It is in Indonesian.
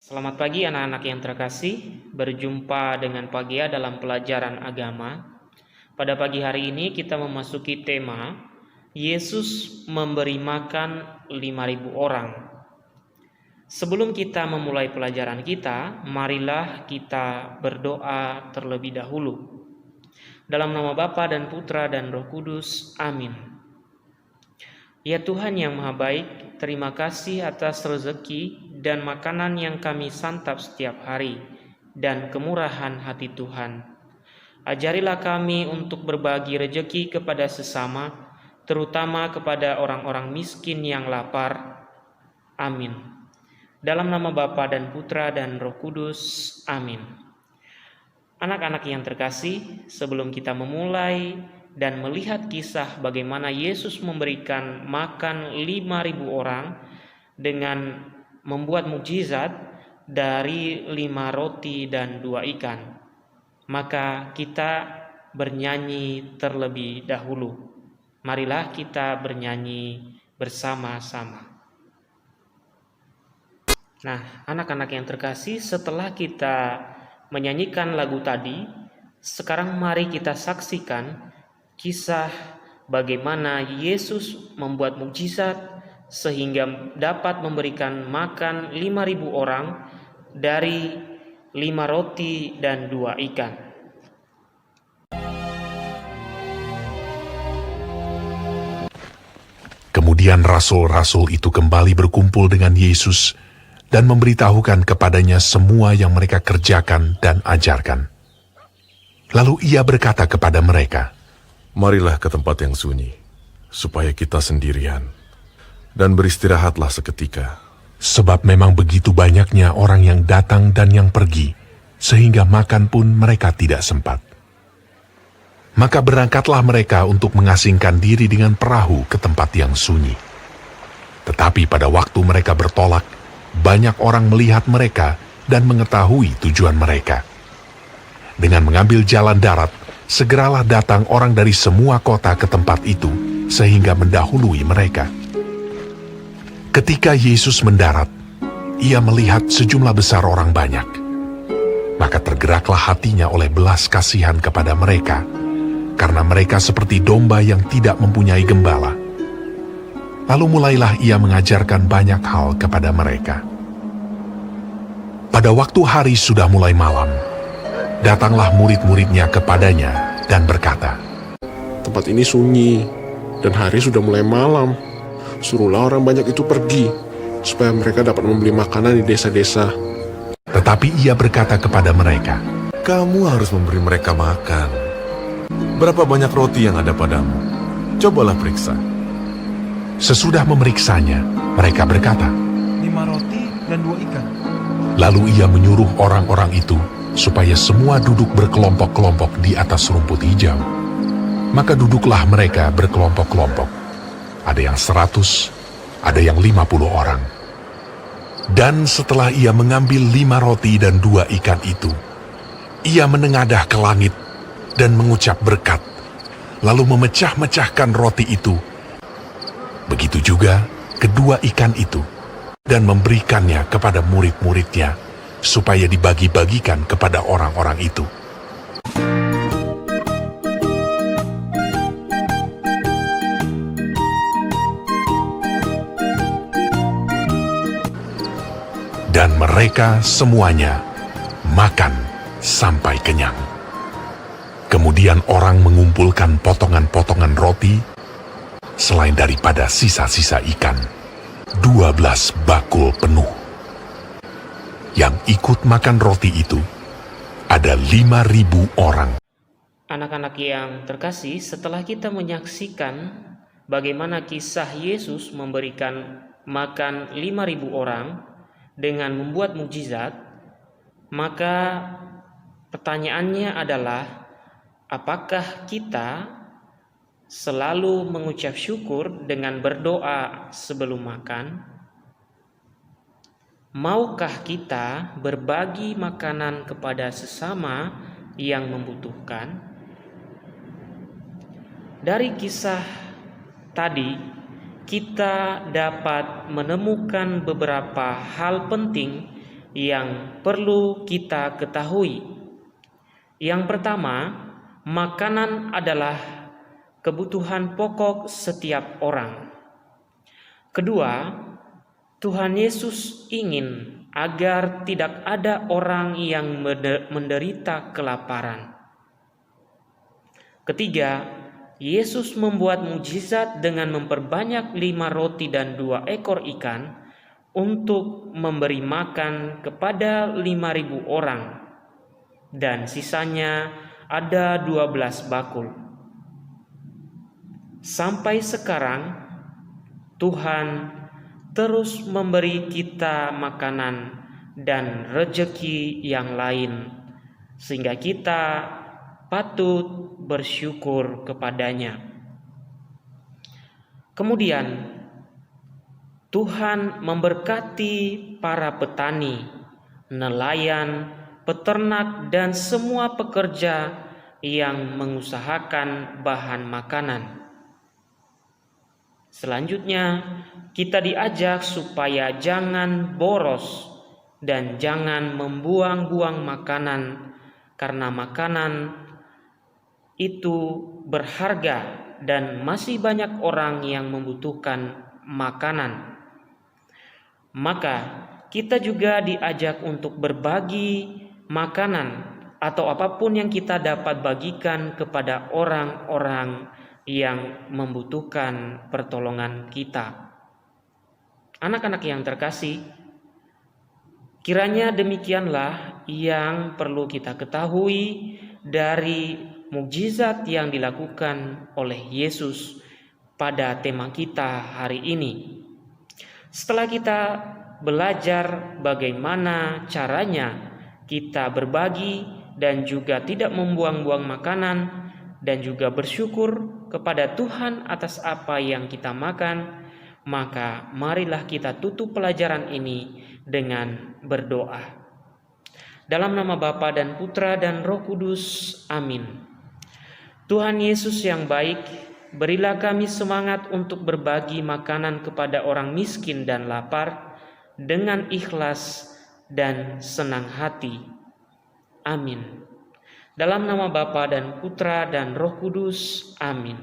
Selamat pagi anak-anak yang terkasih, berjumpa dengan Pagia dalam pelajaran agama. Pada pagi hari ini kita memasuki tema Yesus memberi makan 5.000 orang. Sebelum kita memulai pelajaran kita, marilah kita berdoa terlebih dahulu. Dalam nama Bapa dan Putra dan Roh Kudus, amin. Ya Tuhan yang Maha Baik, terima kasih atas rezeki dan makanan yang kami santap setiap hari dan kemurahan hati Tuhan. Ajarilah kami untuk berbagi rezeki kepada sesama, terutama kepada orang-orang miskin yang lapar. Amin. Dalam nama Bapa dan Putra dan Roh Kudus, amin. Anak-anak yang terkasih, sebelum kita memulai dan melihat kisah bagaimana Yesus memberikan makan 5.000 orang dengan membuat mukjizat dari 5 roti dan 2 ikan, maka kita bernyanyi terlebih dahulu. Marilah kita bernyanyi bersama-sama. Nah, anak-anak yang terkasih, setelah kita menyanyikan lagu tadi, sekarang mari kita saksikan kisah bagaimana Yesus membuat mukjizat sehingga dapat memberikan makan 5.000 orang dari 5 roti dan 2 ikan. Kemudian rasul-rasul itu kembali berkumpul dengan Yesus dan memberitahukan kepadanya semua yang mereka kerjakan dan ajarkan. Lalu ia berkata kepada mereka, "Marilah ke tempat yang sunyi, supaya kita sendirian, dan beristirahatlah seketika." sebab memang begitu banyaknya orang yang datang dan yang pergi, sehingga makan pun mereka tidak sempat. Maka berangkatlah mereka untuk mengasingkan diri dengan perahu ke tempat yang sunyi. Tetapi pada waktu mereka bertolak, banyak orang melihat mereka dan mengetahui tujuan mereka. Dengan mengambil jalan darat, segeralah datang orang dari semua kota ke tempat itu, sehingga mendahului mereka. Ketika Yesus mendarat, ia melihat sejumlah besar orang banyak. Maka tergeraklah hatinya oleh belas kasihan kepada mereka, karena mereka seperti domba yang tidak mempunyai gembala. Lalu mulailah ia mengajarkan banyak hal kepada mereka. Pada waktu hari sudah mulai malam, datanglah murid-muridnya kepadanya dan berkata, "Tempat ini sunyi, dan hari sudah mulai malam. Suruhlah orang banyak itu pergi, supaya mereka dapat membeli makanan di desa-desa." Tetapi ia berkata kepada mereka, Kamu harus memberi mereka makan. Berapa banyak roti yang ada padamu? Cobalah periksa. sesudah memeriksanya, mereka berkata, 5 roti dan 2 ikan. lalu ia menyuruh orang-orang itu supaya semua duduk berkelompok-kelompok di atas rumput hijau. Maka duduklah mereka berkelompok-kelompok. Ada yang 100, ada yang 50 orang. Dan setelah ia mengambil 5 roti dan 2 ikan itu, ia menengadah ke langit dan mengucap berkat, lalu memecah-mecahkan roti itu. Begitu juga kedua ikan itu, dan memberikannya kepada murid-muridnya, supaya dibagi-bagikan kepada orang-orang itu. Dan mereka semuanya makan sampai kenyang. Kemudian orang mengumpulkan potongan-potongan roti, selain daripada sisa-sisa ikan, 12 bakul penuh. Yang ikut makan roti itu ada 5.000 orang. Anak-anak yang terkasih, setelah kita menyaksikan bagaimana kisah Yesus memberikan makan 5.000 orang dengan membuat mukjizat, maka pertanyaannya adalah, apakah kita selalu mengucap syukur dengan berdoa sebelum makan? Maukah kita berbagi makanan kepada sesama yang membutuhkan? Dari kisah tadi, kita dapat menemukan beberapa hal penting yang perlu kita ketahui. Yang pertama, makanan adalah kebutuhan pokok setiap orang. Kedua, Tuhan Yesus ingin agar tidak ada orang yang menderita kelaparan. Ketiga, Yesus membuat mukjizat dengan memperbanyak 5 roti dan 2 ekor ikan untuk memberi makan kepada 5.000 orang, dan sisanya ada 12 bakul. Sampai sekarang Tuhan terus memberi kita makanan dan rejeki yang lain, sehingga kita patut bersyukur kepadanya. Kemudian Tuhan memberkati para petani, nelayan, peternak, dan semua pekerja yang mengusahakan bahan makanan. Selanjutnya, kita diajak supaya jangan boros dan jangan membuang-buang makanan, karena makanan itu berharga dan masih banyak orang yang membutuhkan makanan. Maka kita juga diajak untuk berbagi makanan atau apapun yang kita dapat bagikan kepada orang-orang yang membutuhkan pertolongan kita. Anak-anak yang terkasih, kiranya demikianlah yang perlu kita ketahui dari mukjizat yang dilakukan oleh Yesus pada tema kita hari ini. Setelah kita belajar bagaimana caranya kita berbagi dan juga tidak membuang-buang makanan, dan juga bersyukur kepada Tuhan atas apa yang kita makan, maka marilah kita tutup pelajaran ini dengan berdoa. Dalam nama Bapa dan Putra dan Roh Kudus, amin. Tuhan Yesus yang baik, berilah kami semangat untuk berbagi makanan kepada orang miskin dan lapar dengan ikhlas dan senang hati. Amin. Dalam nama Bapa dan Putra dan Roh Kudus, amin.